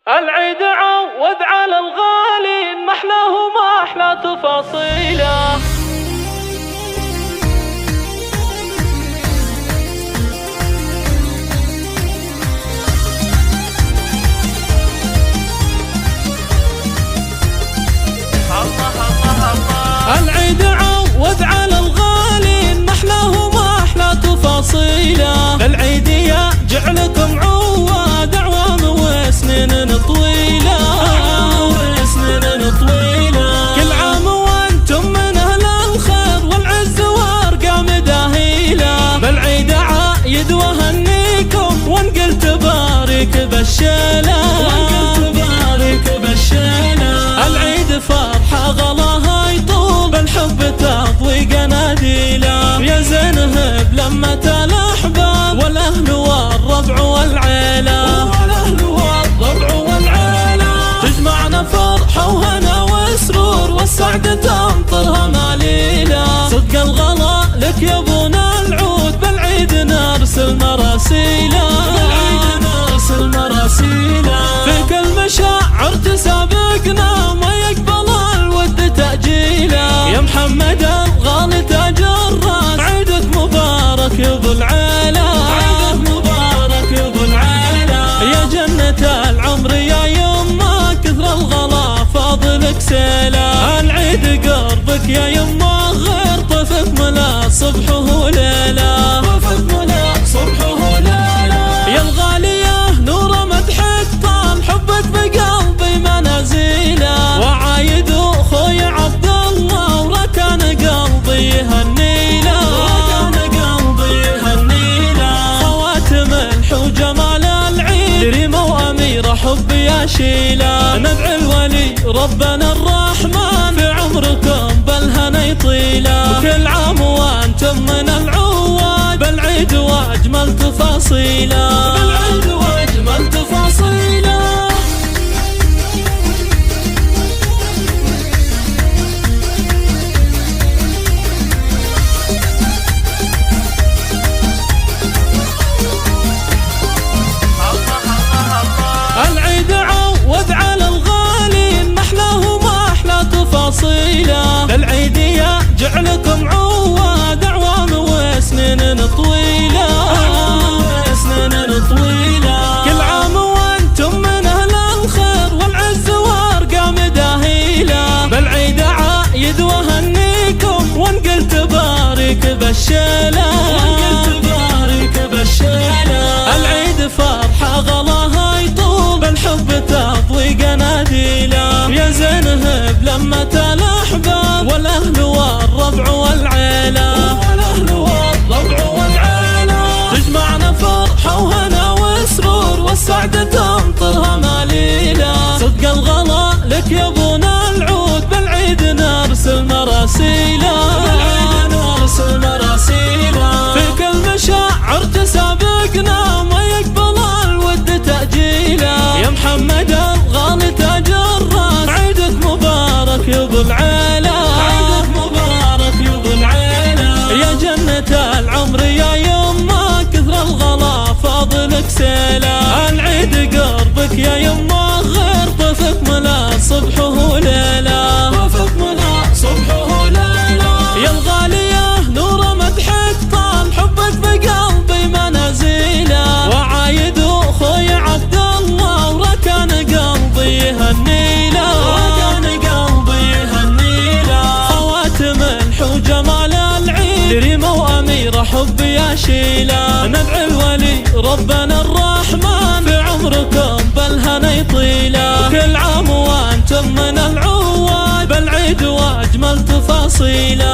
العيد عوض على الغالي، ما احلاه وما احلى تفاصيله. العيد عوض على الغالي، ما احلاه وما احلى تفاصيله. العيد يا جعلكم عواد اعوام وسنين طويله، كل عام وانتم من اهل الخير والعز وارقام داهيله. بالعيد عايد وهنيكم وان قلت بارك بالشيله، العيد فرحه غلاها يطول، بالحب تضوي قناديله. يا زينهب لمة الاحباب والاهل والربع والعيله، تجمعنا فرحه وهنا وسرور، والسعد تمطرها ماليله. صدق الغلا لك يا ابونا العود، بالعيد نرسل مراسيله، في كل مشاعر تسابقنا، ما يقبل الود تأجيله. يا محمد الغالي تاج الراس، عيدك مبارك يا ابو العيله، يا جنة العمر يا يما، كثر الغلا فاضلك سيله. العيد قربك يا يما غير، طفك ملا صبحه وليله، يا الغالية نور مدحك طال، حبك بقلبي منازيله. وعايد اخوي عبد الله، وركان قلبي يهنيله، خواتم الحوج جمال العيد، ريمة واميرة حبي اشيله. ندعي الولي ربنا الرحمن، في عمركم بالهنا يطيله. وكل عام وانتم من العواد، بالعيد واجمل تفاصيله، العيد عوض على الغالي، ما احلاه وما احلى تفاصيله. العيد يا جعلكم عواد اعوام وسنين طويله، كل عام وانتم من اهل الخير والعز وارقام داهيله. بالعيد عايد وهنيكم وان قلت بارك بالشيله، العيد فرحه غلاها يطول، بالحب تضوي قناديله. يا زينهب لمة الاحباب والاهل والربع والعيله، تجمعنا فرحه وهنا وسرور، والسعد تمطرها ماليله. صدق الغلا لك يا ابونا العود، بالعيد نرسل مراسيله، في كل مشاعر تسابقنا، ما يقبل الود تأجيله. يا محمد الغالي تاج الراس، عيدك مبارك يا ابو العيله، يا جنة العمر يا يما، كثر الغلا فاضلك سيله. العيد قربك يا يما غير، طفك ملا صبحه وليله، يا الغالية نور مدحك طال، حبك بقلبي منازيله. وعايد اخوي عبد الله، وركان قلبي يهنيله، خواتم الحوج جمال العيد، ريمة واميرة حبي اشيله. ندعي الولي ربنا الرحمن، في عمركم بالهنا يطيله. وكل عام وانتم من العواد، بالعيد واجمل تفاصيله.